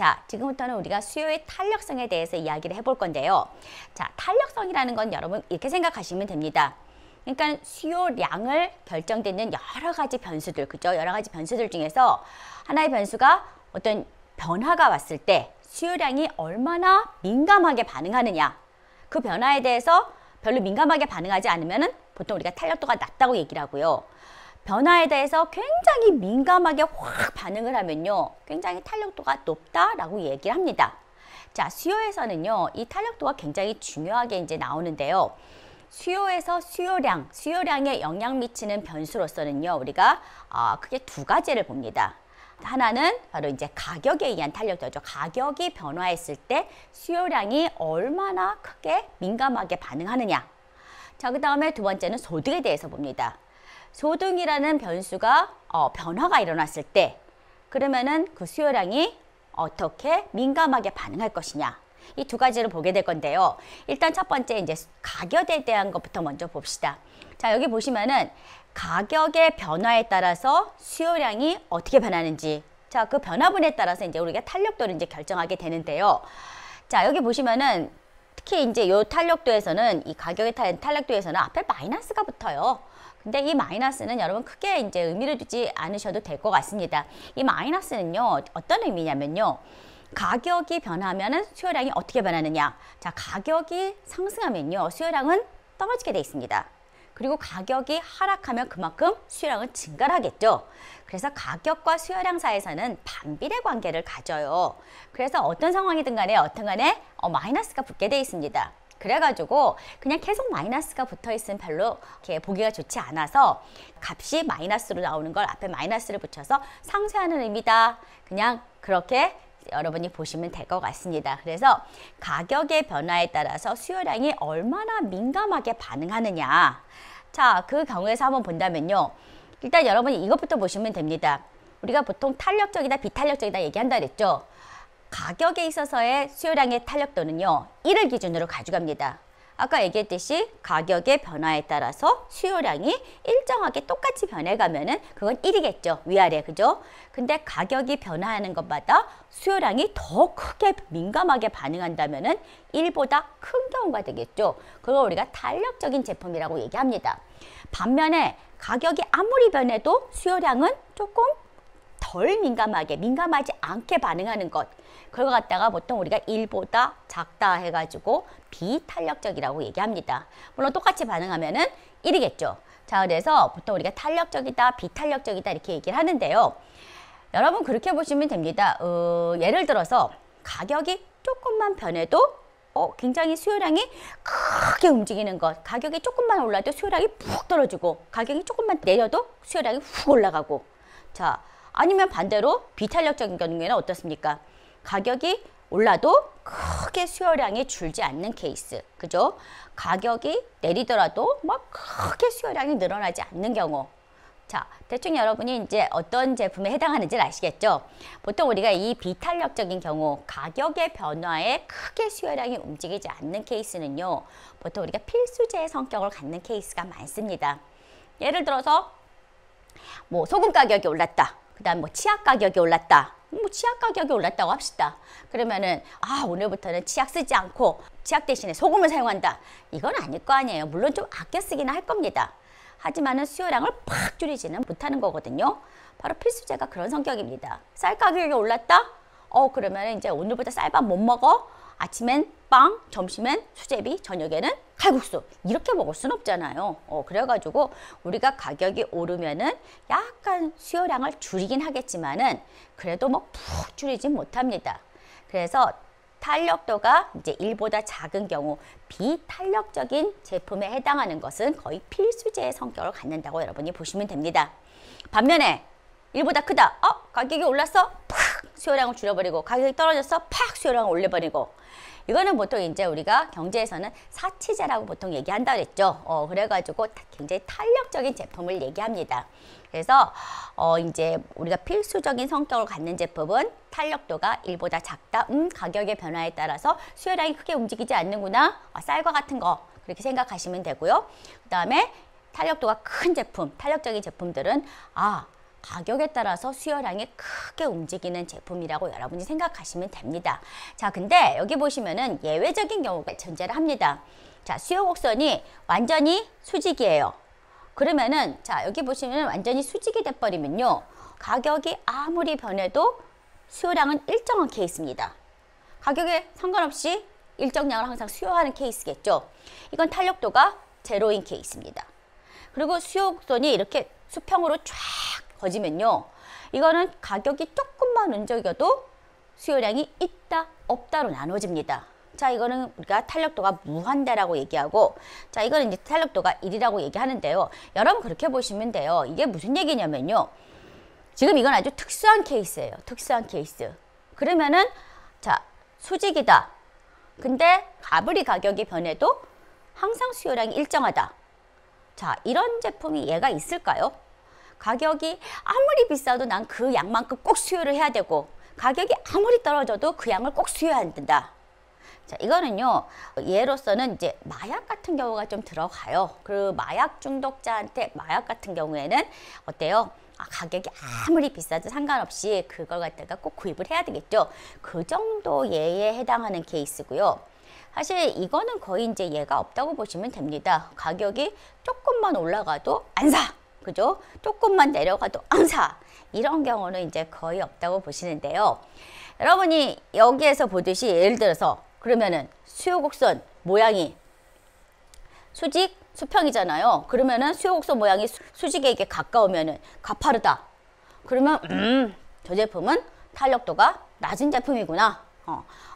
자, 지금부터는 우리가 수요의 탄력성에 대해서 이야기를 해볼 건데요. 자, 탄력성이라는 건 여러분 이렇게 생각하시면 됩니다. 그러니까 수요량을 결정짓는 여러 가지 변수들, 그죠? 여러 가지 변수들 중에서 하나의 변수가 어떤 변화가 왔을 때 수요량이 얼마나 민감하게 반응하느냐. 그 변화에 대해서 별로 민감하게 반응하지 않으면은 보통 우리가 탄력도가 낮다고 얘기를 하고요. 변화에 대해서 굉장히 민감하게 확 반응을 하면요, 굉장히 탄력도가 높다라고 얘기를 합니다. 자, 수요에서는요, 이 탄력도가 굉장히 중요하게 이제 나오는데요. 수요에서 수요량에 영향 미치는 변수로서는요, 우리가 크게 두 가지를 봅니다. 하나는 바로 이제 가격에 의한 탄력도죠. 가격이 변화했을 때 수요량이 얼마나 크게 민감하게 반응하느냐. 자, 그 다음에 두 번째는 소득에 대해서 봅니다. 소득이라는 변수가 변화가 일어났을 때 그러면은 그 수요량이 어떻게 민감하게 반응할 것이냐. 이 두 가지를 보게 될 건데요. 일단 첫 번째 이제 가격에 대한 것부터 먼저 봅시다. 자, 여기 보시면은 가격의 변화에 따라서 수요량이 어떻게 변하는지, 자, 그 변화분에 따라서 이제 우리가 탄력도를 이제 결정하게 되는데요. 자, 여기 보시면은 특히 이제 요 탄력도에서는, 이 가격의 탄력도에서는 앞에 마이너스가 붙어요. 근데 이 마이너스는 여러분 크게 이제 의미를 두지 않으셔도 될 것 같습니다. 이 마이너스는요, 어떤 의미냐면요, 가격이 변하면은 수요량이 어떻게 변하느냐. 자, 가격이 상승하면요, 수요량은 떨어지게 돼 있습니다. 그리고 가격이 하락하면 그만큼 수요량은 증가를 하겠죠. 그래서 가격과 수요량 사이에서는 반비례 관계를 가져요. 그래서 어떤 상황이든 간에 여튼 간에 마이너스가 붙게 돼 있습니다. 그래가지고 그냥 계속 마이너스가 붙어 있으면 별로 이렇게 보기가 좋지 않아서 값이 마이너스로 나오는 걸 앞에 마이너스를 붙여서 상쇄하는 의미다. 그냥 그렇게 여러분이 보시면 될 것 같습니다. 그래서 가격의 변화에 따라서 수요량이 얼마나 민감하게 반응하느냐. 자, 그 경우에서 한번 본다면요. 일단 여러분이 이것부터 보시면 됩니다. 우리가 보통 탄력적이다, 비탄력적이다 얘기한다 그랬죠. 가격에 있어서의 수요량의 탄력도는요, 1을 기준으로 가져갑니다. 아까 얘기했듯이 가격의 변화에 따라서 수요량이 일정하게 똑같이 변해가면은 그건 1이겠죠. 위아래, 그죠? 근데 가격이 변화하는 것마다 수요량이 더 크게 민감하게 반응한다면은 1보다 큰 경우가 되겠죠. 그걸 우리가 탄력적인 제품이라고 얘기합니다. 반면에 가격이 아무리 변해도 수요량은 조금 덜 민감하지 않게 반응하는 것, 그걸 갖다가 보통 우리가 1보다 작다 해가지고 비탄력적이라고 얘기합니다. 물론 똑같이 반응하면은 1이겠죠. 자, 그래서 보통 우리가 탄력적이다, 비탄력적이다 이렇게 얘기를 하는데요. 여러분 그렇게 보시면 됩니다. 예를 들어서 가격이 조금만 변해도 굉장히 수요량이 크게 움직이는 것, 가격이 조금만 올라도 수요량이 푹 떨어지고, 가격이 조금만 내려도 수요량이 훅 올라가고. 자, 아니면 반대로 비탄력적인 경우에는 어떻습니까? 가격이 올라도 크게 수요량이 줄지 않는 케이스, 그죠? 가격이 내리더라도 막 크게 수요량이 늘어나지 않는 경우. 자, 대충 여러분이 이제 어떤 제품에 해당하는지를 아시겠죠? 보통 우리가 이 비탄력적인 경우, 가격의 변화에 크게 수요량이 움직이지 않는 케이스는요, 보통 우리가 필수제의 성격을 갖는 케이스가 많습니다. 예를 들어서 뭐 소금 가격이 올랐다. 그 다음 뭐 치약 가격이 올랐다. 뭐 치약 가격이 올랐다고 합시다. 그러면은 오늘부터는 치약 쓰지 않고 치약 대신에 소금을 사용한다. 이건 아닐 거 아니에요. 물론 좀 아껴 쓰기는 할 겁니다. 하지만은 수요량을 팍 줄이지는 못하는 거거든요. 바로 필수제가 그런 성격입니다. 쌀 가격이 올랐다? 그러면 이제 오늘부터 쌀밥 못 먹어? 아침엔 빵, 점심엔 수제비, 저녁에는 칼국수. 이렇게 먹을 순 없잖아요. 그래가지고 우리가 가격이 오르면은 약간 수요량을 줄이긴 하겠지만은 그래도 뭐 푹 줄이진 못합니다. 그래서 탄력도가 이제 1보다 작은 경우, 비탄력적인 제품에 해당하는 것은 거의 필수제의 성격을 갖는다고 여러분이 보시면 됩니다. 반면에 1보다 크다. 가격이 올랐어? 팍 수요량을 줄여버리고, 가격이 떨어졌어? 팍 수요량을 올려버리고. 이거는 보통 이제 우리가 경제에서는 사치제라고 보통 얘기한다 그랬죠. 그래가지고 굉장히 탄력적인 제품을 얘기합니다. 그래서 이제 우리가 필수적인 성격을 갖는 제품은 탄력도가 1보다 작다. 가격의 변화에 따라서 수요량이 크게 움직이지 않는구나. 쌀과 같은 거 그렇게 생각하시면 되고요. 그 다음에 탄력도가 큰 제품, 탄력적인 제품들은 가격에 따라서 수요량이 크게 움직이는 제품이라고 여러분이 생각하시면 됩니다. 자, 근데 여기 보시면은 예외적인 경우가 존재를 합니다. 자, 수요 곡선이 완전히 수직이에요. 그러면은 자, 여기 보시면 완전히 수직이 돼버리면요, 가격이 아무리 변해도 수요량은 일정한 케이스입니다. 가격에 상관없이 일정량을 항상 수요하는 케이스겠죠. 이건 탄력도가 제로인 케이스입니다. 그리고 수요 곡선이 이렇게 수평으로 쫙 거지면요, 이거는 가격이 조금만 움직여도 수요량이 있다 없다로 나눠집니다. 자, 이거는 우리가 탄력도가 무한대라고 얘기하고, 자, 이거는 이제 탄력도가 1이라고 얘기하는데요. 여러분 그렇게 보시면 돼요. 이게 무슨 얘기냐면요, 지금 이건 아주 특수한 케이스예요. 특수한 케이스. 그러면은 자, 수직이다. 근데 아무리 가격이 변해도 항상 수요량이 일정하다. 자, 이런 제품이 얘가 있을까요? 가격이 아무리 비싸도 난 그 양만큼 꼭 수요를 해야 되고, 가격이 아무리 떨어져도 그 양을 꼭 수요해야 된다. 자, 이거는요, 예로서는 이제 마약 같은 경우가 좀 들어가요. 그 마약 중독자한테 마약 같은 경우에는 어때요? 가격이 아무리 비싸도 상관없이 그걸 갖다가 꼭 구입을 해야 되겠죠. 그 정도 예에 해당하는 케이스고요. 사실 이거는 거의 이제 예가 없다고 보시면 됩니다. 가격이 조금만 올라가도 안 사. 그죠? 조금만 내려가도 안 사. 이런 경우는 이제 거의 없다고 보시는데요. 여러분이 여기에서 보듯이 예를 들어서 그러면은 수요 곡선 모양이 수직, 수평이잖아요. 그러면은 수요 곡선 모양이 수직에 이게 가까우면은 가파르다. 그러면 저 제품은 탄력도가 낮은 제품이구나.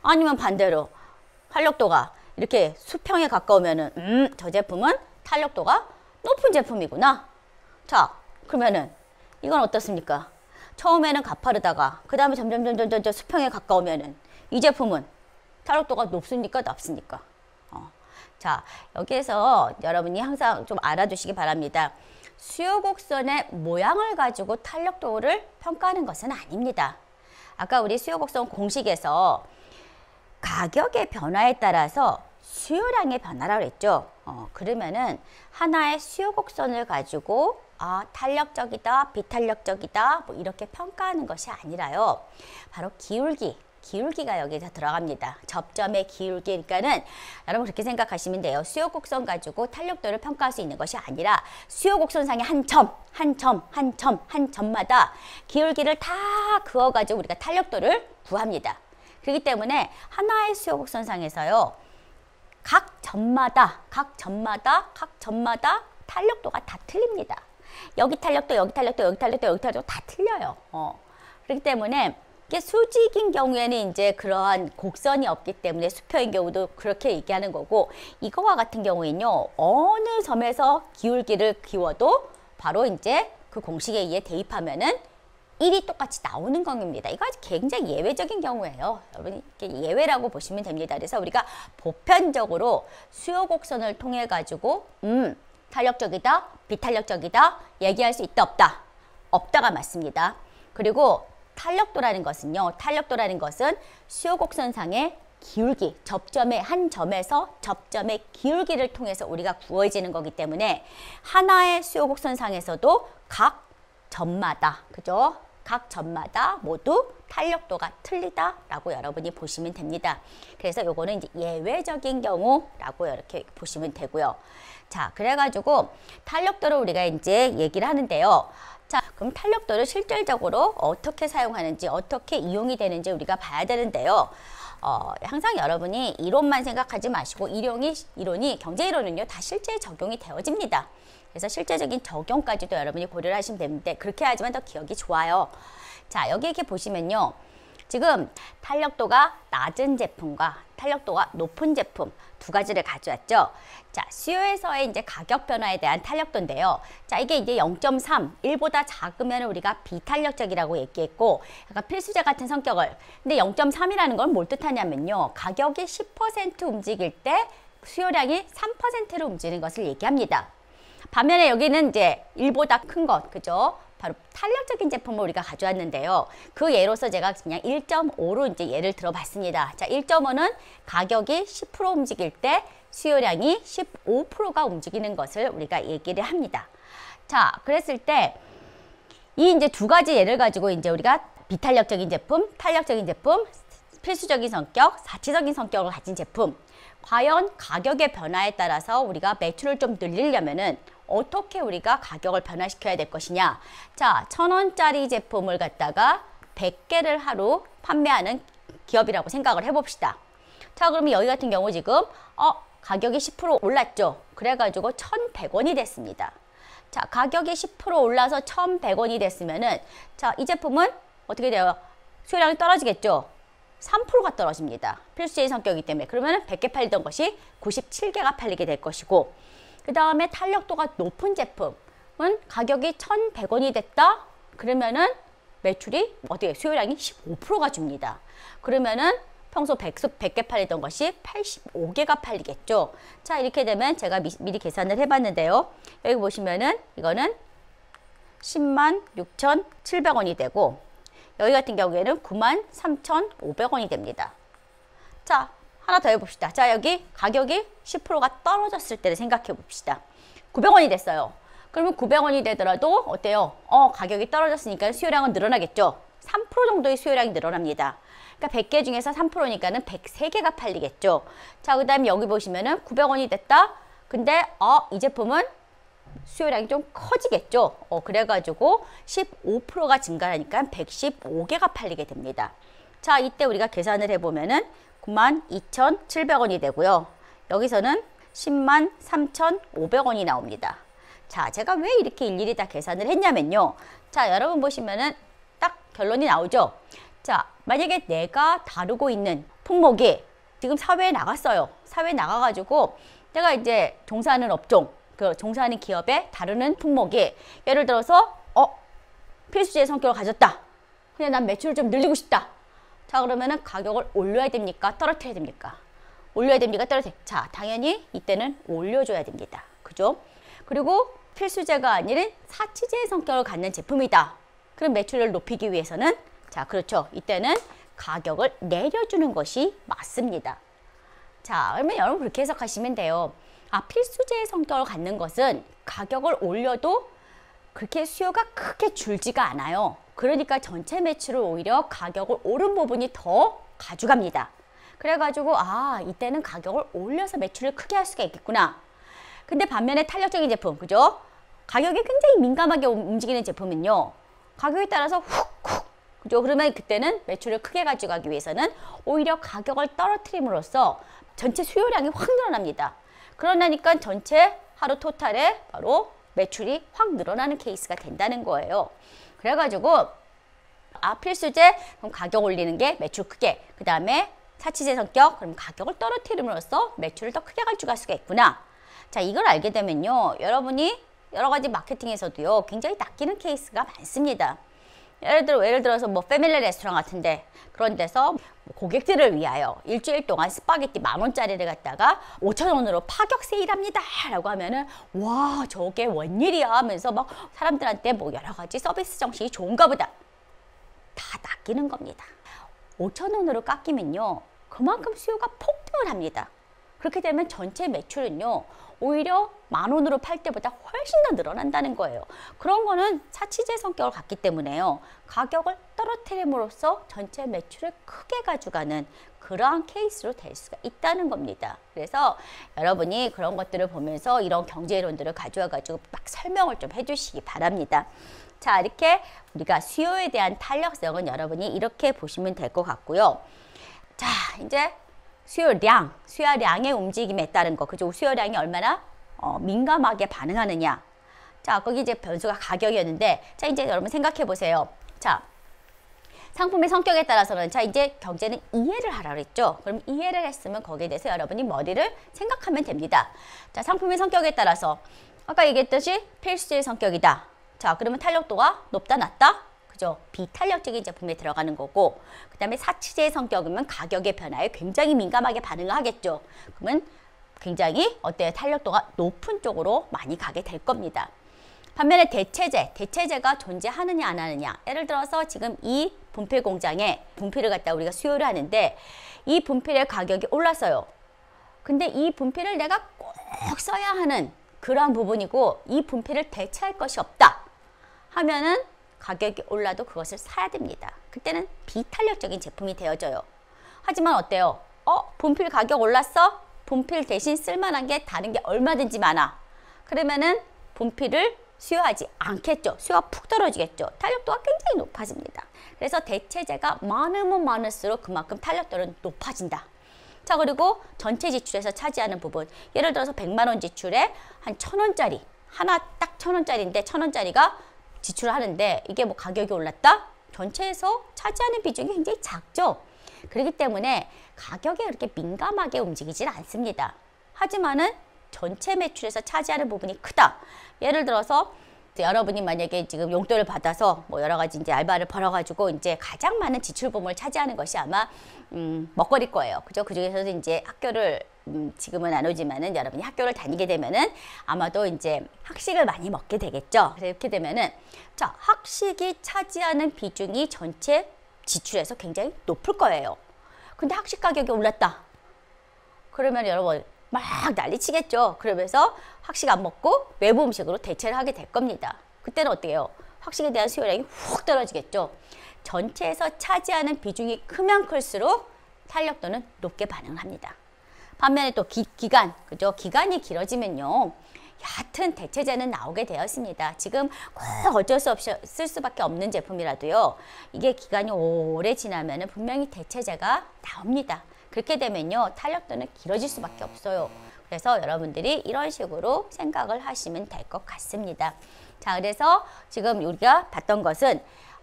아니면 반대로 탄력도가 이렇게 수평에 가까우면은 저 제품은 탄력도가 높은 제품이구나. 자, 그러면은 이건 어떻습니까? 처음에는 가파르다가 그 다음에 점점 수평에 가까우면은 이 제품은 탄력도가 높습니까? 낮습니까? 자, 여기에서 여러분이 항상 좀 알아두시기 바랍니다. 수요 곡선의 모양을 가지고 탄력도를 평가하는 것은 아닙니다. 아까 우리 수요 곡선 공식에서 가격의 변화에 따라서 수요량의 변화라고 했죠. 그러면은 하나의 수요 곡선을 가지고 탄력적이다, 비탄력적이다 뭐 이렇게 평가하는 것이 아니라요. 바로 기울기가 여기서 들어갑니다. 접점의 기울기. 그러니까는 여러분 그렇게 생각하시면 돼요. 수요 곡선 가지고 탄력도를 평가할 수 있는 것이 아니라 수요 곡선상의 한 점마다 기울기를 다 그어 가지고 우리가 탄력도를 구합니다. 그렇기 때문에 하나의 수요 곡선상에서요, 각 점마다 탄력도가 다 틀립니다. 여기 탄력도 다 틀려요. 그렇기 때문에 이게 수직인 경우에는 이제 그러한 곡선이 없기 때문에 수평인 경우도 그렇게 얘기하는 거고, 이거와 같은 경우에는요, 어느 점에서 기울기를 기워도 바로 이제 그 공식에 의해 대입하면은 1이 똑같이 나오는 겁니다. 이거 아주 굉장히 예외적인 경우예요. 여러분 이게 예외라고 보시면 됩니다. 그래서 우리가 보편적으로 수요 곡선을 통해 가지고 탄력적이다, 비탄력적이다 얘기할 수 있다, 없다? 없다가 맞습니다. 그리고 탄력도라는 것은 수요 곡선상의 기울기, 접점의 한 점에서 접점의 기울기를 통해서 우리가 구해지는 거기 때문에 하나의 수요 곡선상에서도 각 점마다, 그죠? 각 점마다 모두 탄력도가 틀리다라고 여러분이 보시면 됩니다. 그래서 요거는 이제 예외적인 경우라고 이렇게 보시면 되고요. 자, 그래가지고 탄력도를 우리가 이제 얘기를 하는데요. 자, 그럼 탄력도를 실질적으로 어떻게 사용하는지, 어떻게 이용이 되는지 우리가 봐야 되는데요. 항상 여러분이 이론만 생각하지 마시고 이론이 경제이론은요 다 실제 적용이 되어집니다. 그래서 실제적인 적용까지도 여러분이 고려를 하시면 되는데 그렇게 하지만 더 기억이 좋아요. 자, 여기 이렇게 보시면요. 지금 탄력도가 낮은 제품과 탄력도가 높은 제품 두 가지를 가져왔죠. 자, 수요에서의 이제 가격 변화에 대한 탄력도인데요. 자, 이게 이제 0.3, 1보다 작으면 우리가 비탄력적이라고 얘기했고, 약간 필수제 같은 성격을. 근데 0.3이라는 건 뭘 뜻하냐면요. 가격이 10% 움직일 때 수요량이 3%로 움직이는 것을 얘기합니다. 반면에 여기는 이제 1보다 큰 것, 그죠? 바로 탄력적인 제품을 우리가 가져왔는데요. 그 예로서 제가 그냥 1.5로 이제 예를 들어봤습니다. 자, 1.5는 가격이 10% 움직일 때 수요량이 15%가 움직이는 것을 우리가 얘기를 합니다. 자, 그랬을 때 이 이제 두 가지 예를 가지고 이제 우리가 비탄력적인 제품, 탄력적인 제품, 필수적인 성격, 사치적인 성격을 가진 제품. 과연 가격의 변화에 따라서 우리가 매출을 좀 늘리려면은 어떻게 우리가 가격을 변화시켜야 될 것이냐. 자, 1,000원짜리 제품을 갖다가 100개를 하루 판매하는 기업이라고 생각을 해봅시다. 자, 그러면 여기 같은 경우 지금 가격이 10% 올랐죠. 그래가지고 1,100원이 됐습니다. 자, 가격이 10% 올라서 1,100원이 됐으면은 자, 이 제품은 어떻게 돼요? 수요량이 떨어지겠죠. 3%가 떨어집니다. 필수적인 성격이기 때문에. 그러면 100개 팔리던 것이 97개가 팔리게 될 것이고, 그 다음에 탄력도가 높은 제품은 가격이 1,100원이 됐다? 그러면은 매출이 어떻게 수요량이 15%가 줍니다. 그러면은 평소 100개 팔리던 것이 85개가 팔리겠죠. 자, 이렇게 되면 제가 미리 계산을 해봤는데요. 여기 보시면은 이거는 106,700원이 되고, 여기 같은 경우에는 93,500원이 됩니다. 자, 하나 더 해봅시다. 자, 여기 가격이 10%가 떨어졌을 때를 생각해 봅시다. 900원이 됐어요. 그러면 900원이 되더라도 어때요? 가격이 떨어졌으니까 수요량은 늘어나겠죠. 3% 정도의 수요량이 늘어납니다. 그러니까 100개 중에서 3%니까는 103개가 팔리겠죠. 자, 그 다음에 여기 보시면은 900원이 됐다. 근데 이 제품은 수요량이 좀 커지겠죠. 그래가지고 15%가 증가하니까 115개가 팔리게 됩니다. 자, 이때 우리가 계산을 해보면은 92,700원이 되고요. 여기서는 103,500원이 나옵니다. 자, 제가 왜 이렇게 일일이 다 계산을 했냐면요. 자, 여러분 보시면은 딱 결론이 나오죠. 자, 만약에 내가 다루고 있는 품목이 지금 사회에 나갔어요. 사회에 나가가지고 내가 이제 종사하는 업종, 종사하는 기업에 다루는 품목이 예를 들어서 필수제의 성격을 가졌다. 그냥 난 매출을 좀 늘리고 싶다. 자, 그러면은 가격을 올려야 됩니까? 떨어뜨려야 됩니까? 올려야 됩니까? 떨어뜨려야 됩니까? 자, 당연히 이때는 올려줘야 됩니다. 그죠? 그리고 필수제가 아닌 사치제의 성격을 갖는 제품이다. 그럼 매출을 높이기 위해서는 자, 그렇죠. 이때는 가격을 내려주는 것이 맞습니다. 자, 그러면 여러분 그렇게 해석하시면 돼요. 필수제의 성격을 갖는 것은 가격을 올려도 그렇게 수요가 크게 줄지가 않아요. 그러니까 전체 매출을 오히려 가격을 오른 부분이 더 가져갑니다. 그래가지고 이때는 가격을 올려서 매출을 크게 할 수가 있겠구나. 근데 반면에 탄력적인 제품, 그죠? 가격이 굉장히 민감하게 움직이는 제품은요. 가격에 따라서 훅훅, 그죠? 그러면 그때는 매출을 크게 가져가기 위해서는 오히려 가격을 떨어뜨림으로써 전체 수요량이 확 늘어납니다. 그러니까 전체 하루 토탈에 바로 매출이 확 늘어나는 케이스가 된다는 거예요. 그래가지고 필수제 그럼 가격 올리는 게 매출 크게, 그 다음에 사치제 성격 그럼 가격을 떨어뜨림으로써 매출을 더 크게 가져갈 수가 있구나. 자, 이걸 알게 되면요, 여러분이 여러 가지 마케팅에서도요 굉장히 낚이는 케이스가 많습니다. 예를 들어서 뭐 패밀리 레스토랑 같은데 그런 데서 고객들을 위하여 일주일 동안 스파게티 10,000원짜리를 갖다가 5,000원으로 파격 세일합니다 라고 하면은 와, 저게 웬일이야 하면서 막 사람들한테 뭐 여러 가지 서비스 정신이 좋은가 보다. 다 낚이는 겁니다. 5,000원으로 깎이면요 그만큼 수요가 폭등을 합니다. 그렇게 되면 전체 매출은요 오히려 10,000원으로 팔 때보다 훨씬 더 늘어난다는 거예요. 그런 거는 사치제 성격을 갖기 때문에요. 가격을 떨어뜨림으로써 전체 매출을 크게 가져가는 그러한 케이스로 될 수가 있다는 겁니다. 그래서 여러분이 그런 것들을 보면서 이런 경제이론들을 가져와 가지고 막 설명을 좀 해주시기 바랍니다. 자, 이렇게 우리가 수요에 대한 탄력성은 여러분이 이렇게 보시면 될 것 같고요. 자, 이제 수요량의 움직임에 따른 거, 그죠? 수요량이 얼마나 민감하게 반응하느냐. 자, 거기 이제 변수가 가격이었는데, 자, 이제 여러분 생각해 보세요. 자, 상품의 성격에 따라서는, 자, 이제 경제는 이해를 하라 그랬죠? 그럼 이해를 했으면 거기에 대해서 여러분이 머리를 생각하면 됩니다. 자, 상품의 성격에 따라서, 아까 얘기했듯이 필수의 성격이다. 자, 그러면 탄력도가 높다, 낮다? 그죠? 비탄력적인 제품에 들어가는 거고, 그 다음에 사치제의 성격이면 가격의 변화에 굉장히 민감하게 반응을 하겠죠. 그러면 굉장히 탄력도가 높은 쪽으로 많이 가게 될 겁니다. 반면에 대체제가 존재하느냐 안 하느냐. 예를 들어서 지금 이 분필 공장에 분필을 갖다 우리가 수요를 하는데 이 분필의 가격이 올랐어요. 근데 이 분필을 내가 꼭 써야 하는 그러한 부분이고 이 분필을 대체할 것이 없다 하면은 가격이 올라도 그것을 사야 됩니다. 그때는 비탄력적인 제품이 되어져요. 하지만 어때요? 분필 가격 올랐어? 분필 대신 쓸만한 게 다른 게 얼마든지 많아. 그러면은 분필을 수요하지 않겠죠. 수요가 푹 떨어지겠죠. 탄력도가 굉장히 높아집니다. 그래서 대체재가 많으면 많을수록 그만큼 탄력도는 높아진다. 자, 그리고 전체 지출에서 차지하는 부분. 예를 들어서 100만 원 지출에 한 1,000원짜리. 하나 딱 1,000원짜리인데 1,000원짜리가 지출을 하는데 이게 뭐 가격이 올랐다? 전체에서 차지하는 비중이 굉장히 작죠. 그렇기 때문에 가격에 그렇게 민감하게 움직이질 않습니다. 하지만은 전체 매출에서 차지하는 부분이 크다. 예를 들어서 여러분이 만약에 지금 용돈을 받아서 뭐 여러 가지 이제 알바를 벌어가지고 이제 가장 많은 지출 부분을 차지하는 것이 아마 먹거리일 거예요. 그죠? 그 중에서도 이제 학교를 지금은 안 오지만은 여러분이 학교를 다니게 되면은 아마도 이제 학식을 많이 먹게 되겠죠. 그래서 이렇게 되면은 자, 학식이 차지하는 비중이 전체 지출에서 굉장히 높을 거예요. 근데 학식 가격이 올랐다. 그러면 여러분 막 난리치겠죠. 그러면서 학식 안 먹고 외부 음식으로 대체를 하게 될 겁니다. 그때는 어떻게 해요? 학식에 대한 수요량이 훅 떨어지겠죠. 전체에서 차지하는 비중이 크면 클수록 탄력도는 높게 반응을 합니다. 반면에 또 기간, 그죠? 기간이 길어지면요. 얕은 대체재는 나오게 되었습니다. 지금 꼭 어쩔 수 없이 쓸 수밖에 없는 제품이라도요. 이게 기간이 오래 지나면 분명히 대체재가 나옵니다. 그렇게 되면요. 탄력도는 길어질 수밖에 없어요. 그래서 여러분들이 이런 식으로 생각을 하시면 될 것 같습니다. 자, 그래서 지금 우리가 봤던 것은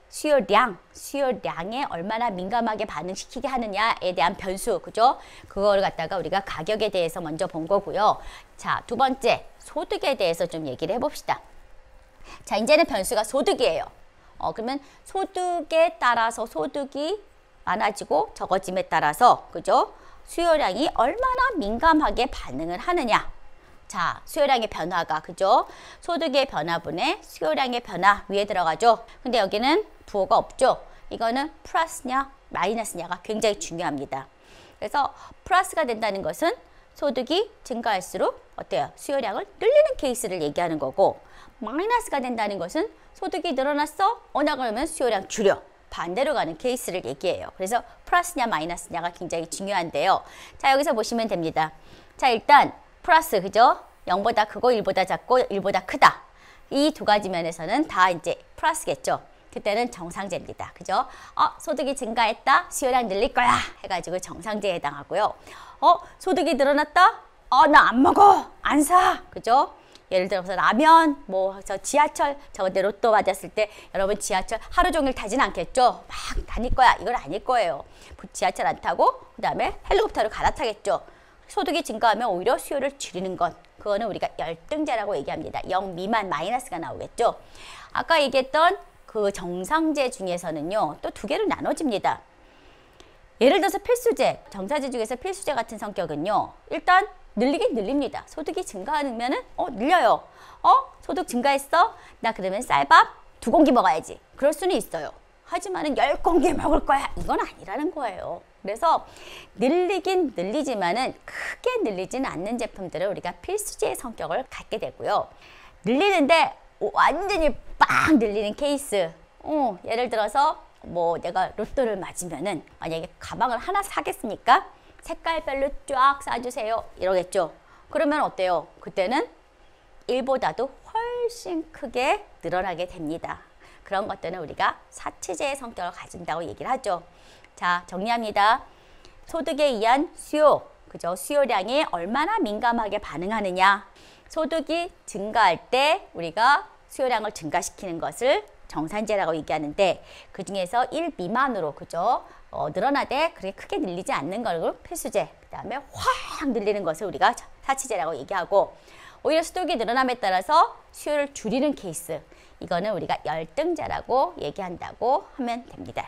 수요량에 얼마나 민감하게 반응시키게 하느냐에 대한 변수, 그죠? 그거를 갖다가 우리가 가격에 대해서 먼저 본 거고요. 자, 두 번째, 소득에 대해서 좀 얘기를 해봅시다. 자, 이제는 변수가 소득이에요. 그러면 소득에 따라서 소득이 많아지고 적어짐에 따라서, 그죠? 수요량이 얼마나 민감하게 반응을 하느냐. 자, 수요량의 변화가, 그죠? 소득의 변화분의 수요량의 변화 위에 들어가죠. 근데 여기는 부호가 없죠. 이거는 플러스냐 마이너스냐가 굉장히 중요합니다. 그래서 플러스가 된다는 것은 소득이 증가할수록 어때요? 수요량을 늘리는 케이스를 얘기하는 거고, 마이너스가 된다는 것은 소득이 늘어났어? 그러면 수요량 줄여. 반대로 가는 케이스를 얘기해요. 그래서 플러스냐 마이너스냐가 굉장히 중요한데요. 자, 여기서 보시면 됩니다. 자, 일단 플러스, 그죠? 0보다 크고 1보다 작고 1보다 크다. 이 두 가지 면에서는 다 이제 플러스겠죠. 그때는 정상제입니다. 그죠? 소득이 증가했다. 수요량 늘릴 거야. 해가지고 정상제에 해당하고요. 소득이 늘어났다. 나 안 먹어. 안 사. 그죠? 예를 들어서 라면, 저 지하철, 저번에 로또 맞았을 때 여러분 지하철 하루 종일 타진 않겠죠? 막 다닐 거야. 이건 아닐 거예요. 지하철 안 타고 그 다음에 헬리콥터를 갈아타겠죠. 소득이 증가하면 오히려 수요를 줄이는 것. 그거는 우리가 열등제라고 얘기합니다. 0 미만 마이너스가 나오겠죠. 아까 얘기했던 그 정상제 중에서는요. 또 두 개로 나눠집니다. 예를 들어서 필수제, 정사제 중에서 필수제 같은 성격은요. 일단 늘리긴 늘립니다. 소득이 증가하면은 늘려요. 소득 증가했어? 나 그러면 쌀밥 2공기 먹어야지. 그럴 수는 있어요. 하지만은 10공기 먹을 거야. 이건 아니라는 거예요. 그래서 늘리긴 늘리지만은 크게 늘리지는 않는 제품들을 우리가 필수제의 성격을 갖게 되고요. 늘리는데 완전히 빵 늘리는 케이스. 예를 들어서 내가 로또를 맞으면은 만약에 가방을 하나 사겠습니까? 색깔별로 쫙 싸주세요. 이러겠죠. 그러면 어때요? 그때는 1보다도 훨씬 크게 늘어나게 됩니다. 그런 것들은 우리가 사치제의 성격을 가진다고 얘기를 하죠. 자, 정리합니다. 소득에 의한 수요, 그죠? 수요량에 얼마나 민감하게 반응하느냐. 소득이 증가할 때 우리가 수요량을 증가시키는 것을 정산제라고 얘기하는데, 그 중에서 1 미만으로, 그죠? 늘어나되 그렇게 크게 늘리지 않는 걸 필수제, 그 다음에 확 늘리는 것을 우리가 사치제라고 얘기하고, 오히려 소득이 늘어남에 따라서 수요를 줄이는 케이스, 이거는 우리가 열등제라고 얘기한다고 하면 됩니다.